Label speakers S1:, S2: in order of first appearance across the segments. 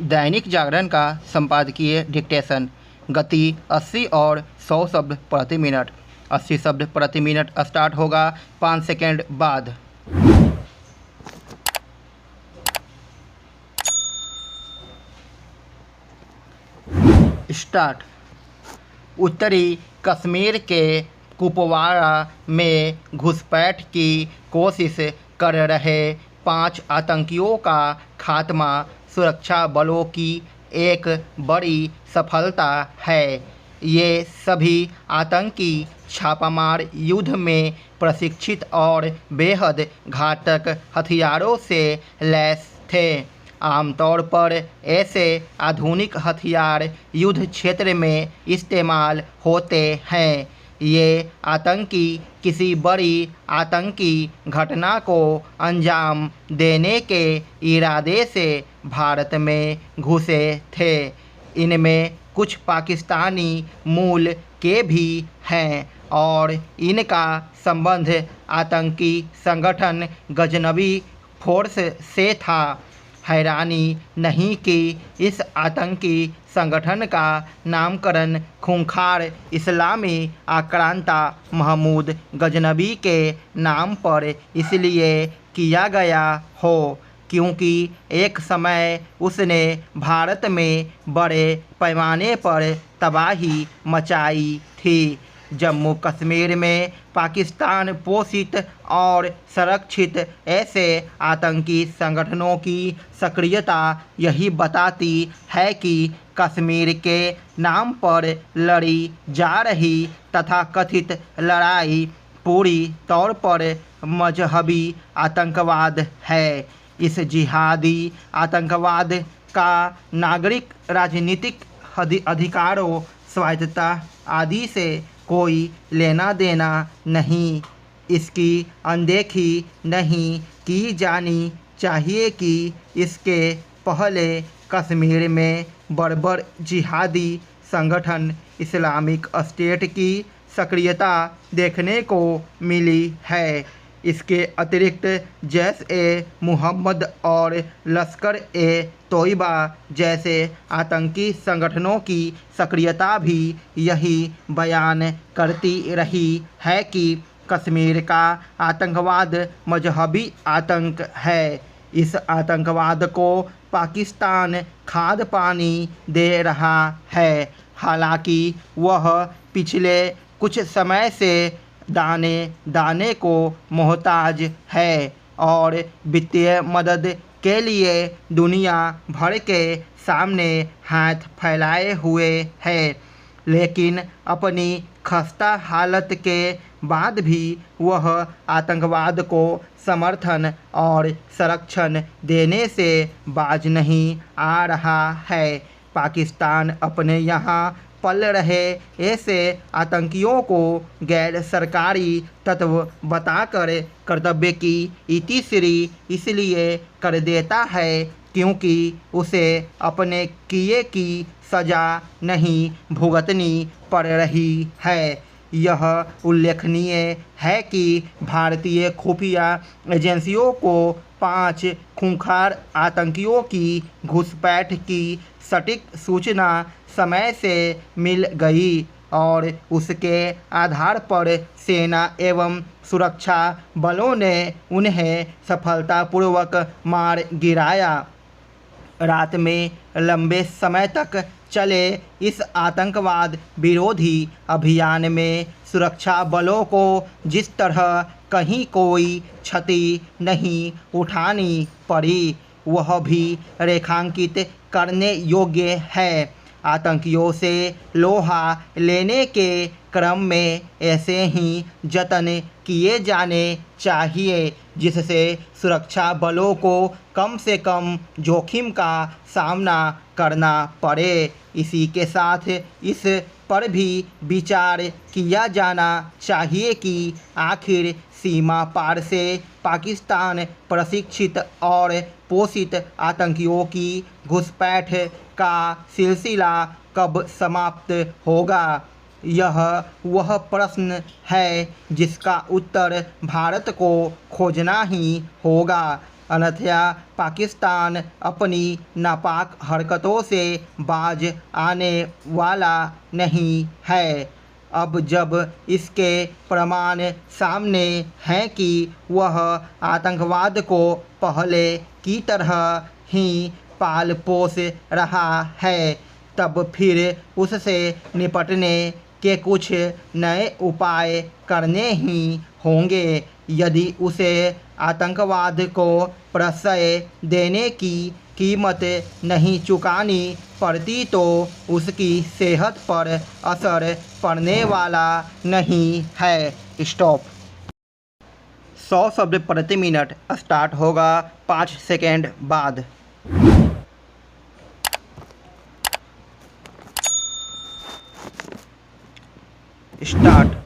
S1: दैनिक जागरण का संपादकीय डिक्टेशन। गति 80 और 100 शब्द प्रति मिनट। 80 शब्द प्रति मिनट स्टार्ट होगा 5 सेकेंड बाद। स्टार्ट। उत्तरी कश्मीर के कुपवाड़ा में घुसपैठ की कोशिश कर रहे 5 आतंकियों का खात्मा सुरक्षा बलों की एक बड़ी सफलता है। ये सभी आतंकी छापामार युद्ध में प्रशिक्षित और बेहद घातक हथियारों से लैस थे। आमतौर पर ऐसे आधुनिक हथियार युद्ध क्षेत्र में इस्तेमाल होते हैं। ये आतंकी किसी बड़ी आतंकी घटना को अंजाम देने के इरादे से भारत में घुसे थे। इनमें कुछ पाकिस्तानी मूल के भी हैं और इनका संबंध आतंकी संगठन गजनवी फोर्स से था। हैरानी नहीं कि इस आतंकी संगठन का नामकरण खूंखार इस्लामी आक्रांता महमूद गजनवी के नाम पर इसलिए किया गया हो क्योंकि एक समय उसने भारत में बड़े पैमाने पर तबाही मचाई थी। जम्मू कश्मीर में पाकिस्तान पोषित और संरक्षित ऐसे आतंकी संगठनों की सक्रियता यही बताती है कि कश्मीर के नाम पर लड़ी जा रही तथाकथित लड़ाई पूरी तौर पर मजहबी आतंकवाद है। इस जिहादी आतंकवाद का नागरिक राजनीतिक अधिकारों स्वायत्तता आदि से कोई लेना देना नहीं। इसकी अनदेखी नहीं की जानी चाहिए कि इसके पहले कश्मीर में बर्बर जिहादी संगठन इस्लामिक स्टेट की सक्रियता देखने को मिली है। इसके अतिरिक्त जैश-ए-मोहम्मद और लश्कर-ए-तोयबा जैसे आतंकी संगठनों की सक्रियता भी यही बयान करती रही है कि कश्मीर का आतंकवाद मजहबी आतंक है। इस आतंकवाद को पाकिस्तान खाद पानी दे रहा है। हालांकि वह पिछले कुछ समय से दाने दाने को मोहताज है और वित्तीय मदद के लिए दुनिया भर के सामने हाथ फैलाए हुए है। लेकिन अपनी खस्ता हालत के बाद भी वह आतंकवाद को समर्थन और संरक्षण देने से बाज नहीं आ रहा है। पाकिस्तान अपने यहाँ पल रहे ऐसे आतंकियों को गैर सरकारी तत्व बताकर कर्तव्य की इतिश्री इसलिए कर देता है क्योंकि उसे अपने किए की सज़ा नहीं भुगतनी पड़ रही है। यह उल्लेखनीय है कि भारतीय खुफिया एजेंसियों को 5 खूंखार आतंकियों की घुसपैठ की सटीक सूचना समय से मिल गई और उसके आधार पर सेना एवं सुरक्षा बलों ने उन्हें सफलतापूर्वक मार गिराया। रात में लंबे समय तक चले इस आतंकवाद विरोधी अभियान में सुरक्षा बलों को जिस तरह कहीं कोई क्षति नहीं उठानी पड़ी वह भी रेखांकित करने योग्य है। आतंकियों से लोहा लेने के क्रम में ऐसे ही जतन किए जाने चाहिए जिससे सुरक्षा बलों को कम से कम जोखिम का सामना करना पड़े। इसी के साथ इस पर भी विचार किया जाना चाहिए कि आखिर सीमा पार से पाकिस्तान प्रशिक्षित और पोषित आतंकियों की घुसपैठ का सिलसिला कब समाप्त होगा। यह वह प्रश्न है जिसका उत्तर भारत को खोजना ही होगा। अन्यथा पाकिस्तान अपनी नापाक हरकतों से बाज आने वाला नहीं है। अब जब इसके प्रमाण सामने हैं कि वह आतंकवाद को पहले की तरह ही पाल पोस रहा है, तब फिर उससे निपटने के कुछ नए उपाय करने ही होंगे। यदि उसे आतंकवाद को प्रश्रय देने की कीमत नहीं चुकानी पड़ती तो उसकी सेहत पर असर पड़ने वाला नहीं है। स्टॉप। 100 शब्द प्रति मिनट स्टार्ट होगा 5 सेकेंड बाद। स्टार्ट।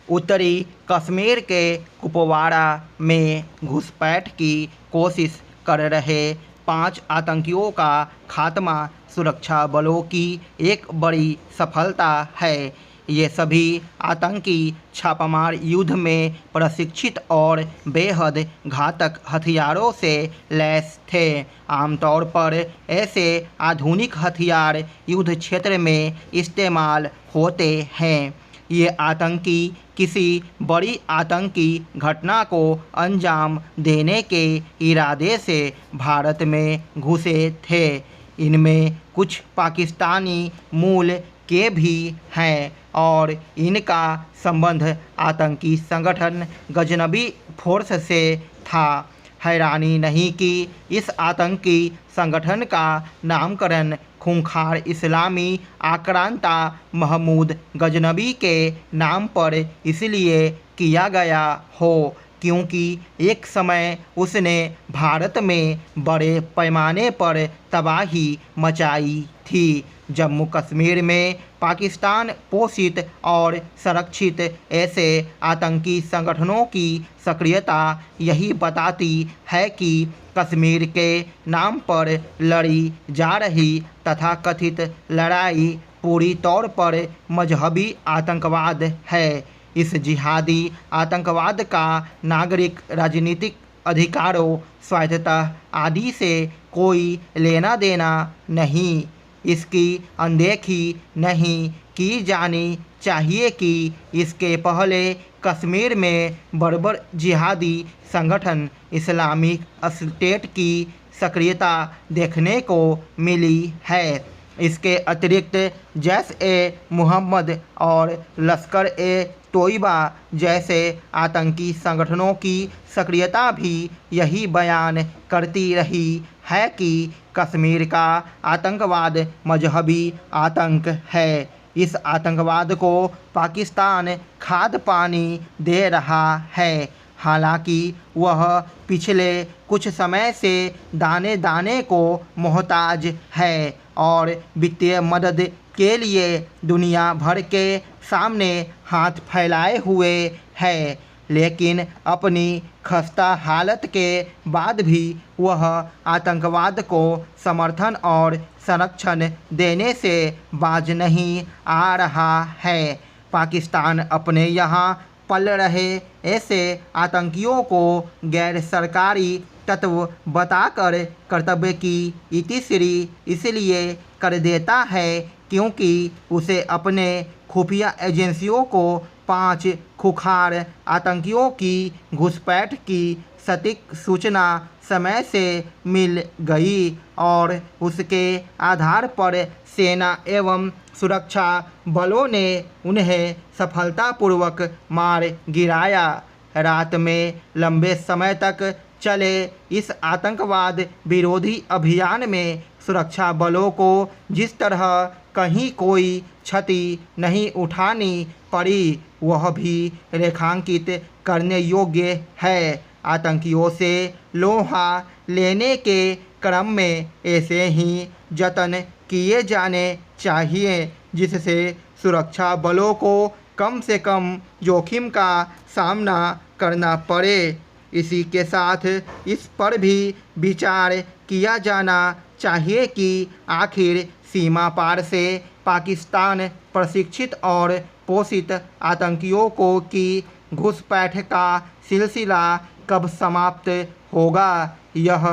S1: उत्तरी कश्मीर के कुपवाड़ा में घुसपैठ की कोशिश कर रहे 5 आतंकियों का खात्मा सुरक्षा बलों की एक बड़ी सफलता है। ये सभी आतंकी छापामार युद्ध में प्रशिक्षित और बेहद घातक हथियारों से लैस थे। आमतौर पर ऐसे आधुनिक हथियार युद्ध क्षेत्र में इस्तेमाल होते हैं। ये आतंकी किसी बड़ी आतंकी घटना को अंजाम देने के इरादे से भारत में घुसे थे। इनमें कुछ पाकिस्तानी मूल के भी हैं और इनका संबंध आतंकी संगठन गजनबी फोर्स से था। हैरानी नहीं कि इस आतंकी संगठन का नामकरण खूंखार इस्लामी आक्रांता महमूद गजनबी के नाम पर इसलिए किया गया हो क्योंकि एक समय उसने भारत में बड़े पैमाने पर तबाही मचाई थी। जम्मू कश्मीर में पाकिस्तान पोषित और संरक्षित ऐसे आतंकी संगठनों की सक्रियता यही बताती है कि कश्मीर के नाम पर लड़ी जा रही तथाकथित लड़ाई पूरी तौर पर मजहबी आतंकवाद है। इस जिहादी आतंकवाद का नागरिक राजनीतिक अधिकारों, स्वायत्तता आदि से कोई लेना देना नहीं। इसकी अनदेखी नहीं की जानी चाहिए कि इसके पहले कश्मीर में बर्बर जिहादी संगठन इस्लामिक स्टेट की सक्रियता देखने को मिली है। इसके अतिरिक्त जैश-ए-मोहम्मद और लश्कर-ए-तोयबा जैसे आतंकी संगठनों की सक्रियता भी यही बयान करती रही है कि कश्मीर का आतंकवाद मजहबी आतंक है। इस आतंकवाद को पाकिस्तान खाद पानी दे रहा है। हालांकि वह पिछले कुछ समय से दाने दाने को मोहताज है और वित्तीय मदद के लिए दुनिया भर के सामने हाथ फैलाए हुए है। लेकिन अपनी खस्ता हालत के बाद भी वह आतंकवाद को समर्थन और संरक्षण देने से बाज नहीं आ रहा है। पाकिस्तान अपने यहाँ पल रहे ऐसे आतंकियों को गैर सरकारी तत्व बताकर कर्तव्य की इतिश्री इसलिए कर देता है क्योंकि उसे अपने खुफिया एजेंसियों को 5 खुखार आतंकियों की घुसपैठ की सटीक सूचना समय से मिल गई और उसके आधार पर सेना एवं सुरक्षा बलों ने उन्हें सफलतापूर्वक मार गिराया। रात में लंबे समय तक चले इस आतंकवाद विरोधी अभियान में सुरक्षा बलों को जिस तरह कहीं कोई क्षति नहीं उठानी पड़ी वह भी रेखांकित करने योग्य है। आतंकियों से लोहा लेने के क्रम में ऐसे ही जतन किए जाने चाहिए जिससे सुरक्षा बलों को कम से कम जोखिम का सामना करना पड़े। इसी के साथ इस पर भी विचार किया जाना चाहिए कि आखिर सीमा पार से पाकिस्तान प्रशिक्षित और पोषित आतंकियों को की घुसपैठ का सिलसिला कब समाप्त होगा? यह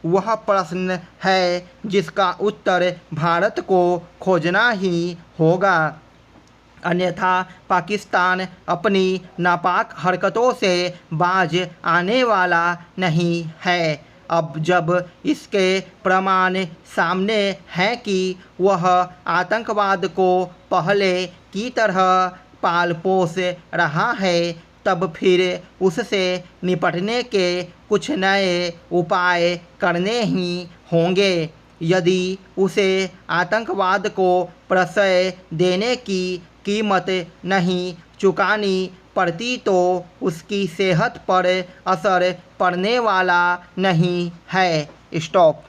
S1: वह प्रश्न है जिसका उत्तर भारत को खोजना ही होगा, अन्यथा पाकिस्तान अपनी नापाक हरकतों से बाज आने वाला नहीं है। अब जब इसके प्रमाण सामने हैं कि वह आतंकवाद को पहले की तरह पाल पोस रहा है, तब फिर उससे निपटने के कुछ नए उपाय करने ही होंगे। यदि उसे आतंकवाद को प्रश्रय देने की कीमत नहीं चुकानी पड़ती तो उसकी सेहत पर असर पड़ने वाला नहीं है। स्टॉप।